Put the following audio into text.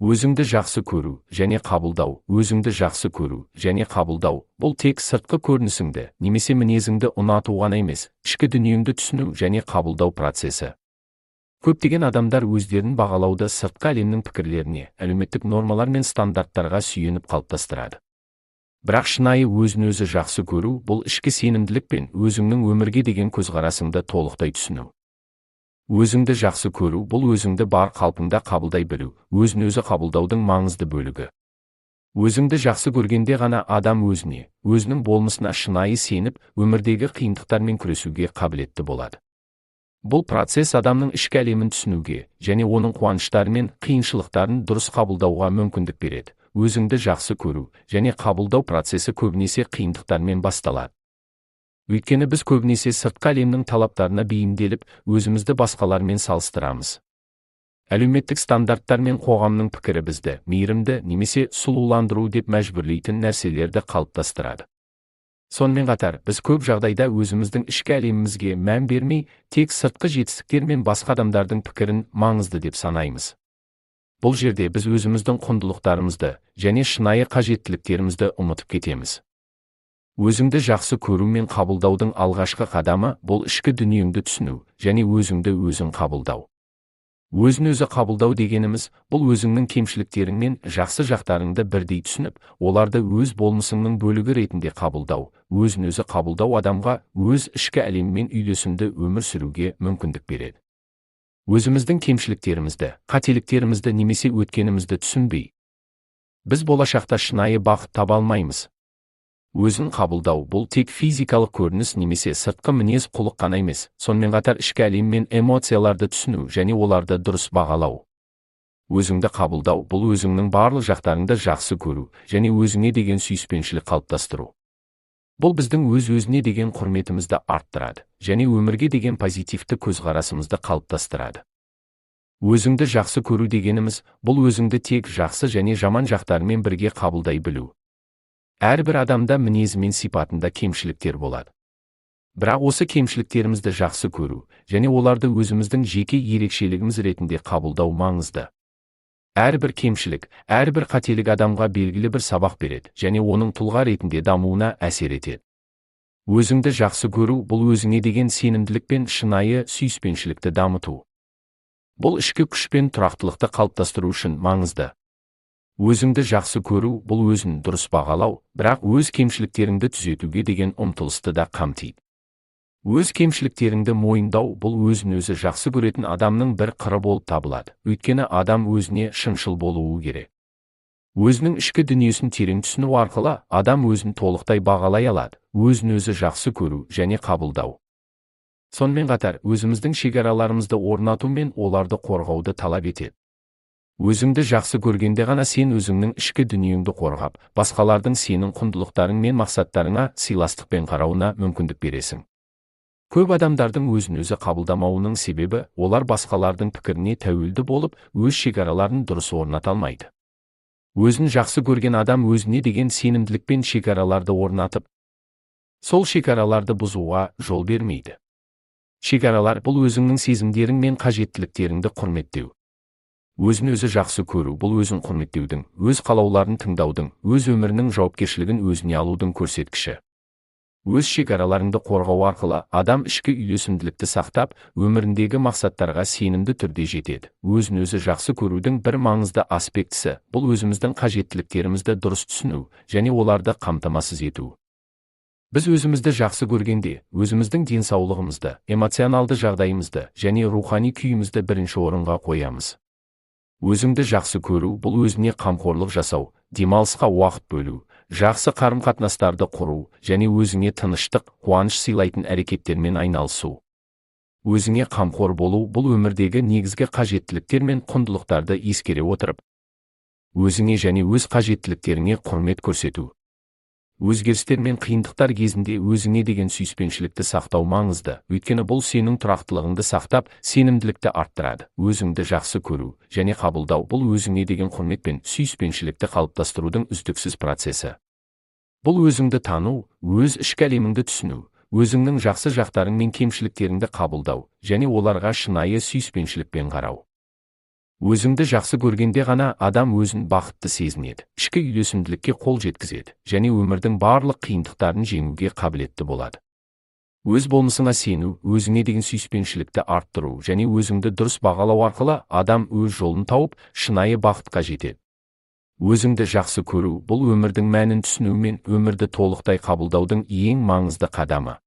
Өзіңді жақсы көру және қабылдау. Өзіңді жақсы көру және қабылдау бұл тек сыртқы көрінісіңді немесе мінезіңді ұнату ғана емес, ішкі дүниеңді түсіну және қабылдау процесі. Көптеген адамдар өздерін бағалауды сыртқы әлемнің пікірлеріне, әлеуметтік нормалар мен стандарттарға сүйеніп қалыптастырады. Бірақ шынайы өзін-өзі жақсы көру бұл ішкі сенімділік пен өзіңнің өмірге деген көзқарасыңды толықтай түсіну. Өзіңді жақсы көру бұл өзіңді бар қалпыңда қабылдай білу, өзін-өзі қабылдаудың маңызды бөлігі. Өзіңді жақсы көргенде ғана адам өзіне, өзінің болмысына шынайы сеніп, өмірдегі қиындықтармен күресуге қабілетті болады. Бұл процесс адамның ішкі әлемін түсінуге және оның қуаныштары мен қиыншылықтарын дұрыс қабылдауға мүмкіндік береді. Өзіңді жақсы көру және қабылдау процесі көбінесе қиындықтармен басталады. Өйткені біз көбінесе сыртқы әлемнің талаптарына бейімделіп, өзімізді басқалармен салыстырамыз. Әлеуметтік стандарттар мен қоғамның пікірі бізді мейірімді немесе сұлуландыру деп мәжбүрлейтін нәрселерді қалыптастырады. Сонымен қатар, біз көп жағдайда өзіміздің ішкі әлемімізге мән бермей, тек сыртқы жетістіктер мен басқа адамдардың пікірін маңызды деп санаймыз. Бұл жерде біз өзіміздің құндылықтарымызды және шынайы қажеттіліктерімізді ұмытып кетеміз. Өзіңді жақсы көру мен қабылдаудың алғашқы қадамы бұл ішкі дүниеңді түсіну және өзіңді өзің қабылдау. Өзін-өзі қабылдау дегеніміз бұл өзіңнің кемшіліктерің мен жақсы жақтарыңды бірдей түсініп, оларды өз болмысыңның бөлігі ретінде қабылдау. Өзін-өзі қабылдау адамға өз ішкі әлемімен үйлесімді өмір сүруге мүмкіндік береді. Өзіміздің кемшіліктерімізді, қателіктерімізді немесе өткенімізді түсінбей, біз болашақта шынайы бақыт таба алмаймыз. Өзін қабылдау бұл тек физикалық көрініс немесе сыртқы мінез құлық қана емес, сонымен қатар ішкі әлем мен эмоцияларды түсіну және оларды дұрыс бағалау. Өзіңді қабылдау бұл өзіңнің барлық жақтарыңды жақсы көру және өзіңе деген сүйіспеншілік қалыптастыру. Бұл біздің өз-өзіне деген құрметімізді арттырады және өмірге деген позитивті көзқарасымызды қалыптастырады. Өзіңді жақсы көру дегеніміз бұл өзіңді тек жақсы және жаман жақтарымен бірге қабылдай білу. Әрбір адамда мінезі мен сипатында кемшіліктер болады. Бірақ осы кемшіліктерімізді жақсы көру және оларды өзіміздің жеке ерекшелігіміз ретінде қабылдау маңызды. Әрбір кемшілік, әрбір қателік адамға белгілі бір сабақ береді және оның тұлға ретінде дамуына әсер етеді. Өзіңді жақсы көру бұл өзіңе деген сенімділік пен шынайы сүйіспеншілікті дамыту. Бұл ішкі күш пен тұрақтылықты қалыптастыру үшін маңызды. Өзіңді жақсы көру бұл өзін дұрыс бағалау, бірақ өз кемшіліктеріңді түзетуге деген ұмтылысты да қамтиды. Өз кемшіліктеріңді мойындау бұл өзін-өзі жақсы көретін адамның бір қыры болып табылады, өйткені адам өзіне шыншыл болуы керек. Өзінің ішкі дүниесін терең түсіну арқылы адам өзін толықтай бағалай алады, өзін-өзі жақсы көру және қабылдау. Сонымен қатар, өзіміздің шекараларымызды орнату мен оларды қорғауды талап етеді. Өзіңді жақсы көргенде ғана сен өзіңнің ішкі дүниеңді қорғап, басқалардың сенің құндылықтарың мен мақсаттарыңа сыйластықпен қарауына мүмкіндік бересің. Көп адамдардың өзін-өзі қабылдамауының себебі олар басқалардың пікіріне тәуелді болып, өз шекараларын дұрыс орната алмайды. Өзін жақсы көрген адам өзіне деген сенімділікпен шекараларды орнатып, сол шекараларды бұзуға жол бермейді. Шекаралар бұл өзіңнің сезімдерің мен қажеттіліктеріңді құрметтеу. Өзін-өзі жақсы көру бұл өзін құрметтеудің, өз қалауларын тыңдаудың, өз өмірінің жауапкершілігін өзіне алудың көрсеткіші. Өз шекараларыңды қорғау арқылы адам ішкі үйлесімділікті сақтап, өміріндегі мақсаттарға сенімді түрде жетеді. Өзін-өзі жақсы көрудің бір маңызды аспектісі бұл өзіміздің қажеттіліктерімізді дұрыс түсіну және оларды қамтамасыз ету. Біз өзімізді жақсы көргенде, өзіміздің денсаулығымызды, эмоционалды жағдайымызды және рухани күйімізді бірінші орынға қоямыз. Өзіңді жақсы көру бұл өзіне қамқорлық жасау, демалысқа уақыт бөлу, жақсы қарым-қатынастарды құру және өзіңе тыныштық, қуаныш сыйлайтын әрекеттермен айналысу. Өзіңе қамқор болу бұл өмірдегі негізгі қажеттіліктер мен құндылықтарды ескере отырып, өзіңе және өз қажеттіліктеріңе құрмет көрсету. Өзгерістер мен қиындықтар кезінде өзіңе деген сүйіспеншілікті сақтау маңызды, өйткені бұл сенің тұрақтылығыңды сақтап, сенімділікті арттырады. Өзіңді жақсы көру және қабылдау бұл өзіңе деген құрмет пен сүйіспеншілікті қалыптастырудың үздіксіз процесі. Бұл өзіңді тану, өз ішкі әлеміңді түсіну, өзіңнің жақсы жақтарың мен кемшіліктеріңді қабылдау және оларға шынайы сүйіспеншілікпен қарау. Өзіңді жақсы көргенде ғана адам өзін бақытты сезінеді, ішкі үйлесімділікке қол жеткізеді және өмірдің барлық қиындықтарын жеңуге қабілетті болады. Өз болмысыңа сену, өзіңе деген сүйіспеншілікті арттыру және өзіңді дұрыс бағалау арқылы адам өз жолын тауып, шынайы бақытқа жетеді. Өзіңді жақсы көру – бұл өмірдің мәнін түсіну мен өмірді толықтай қабылдаудың ең маңызды қадамы.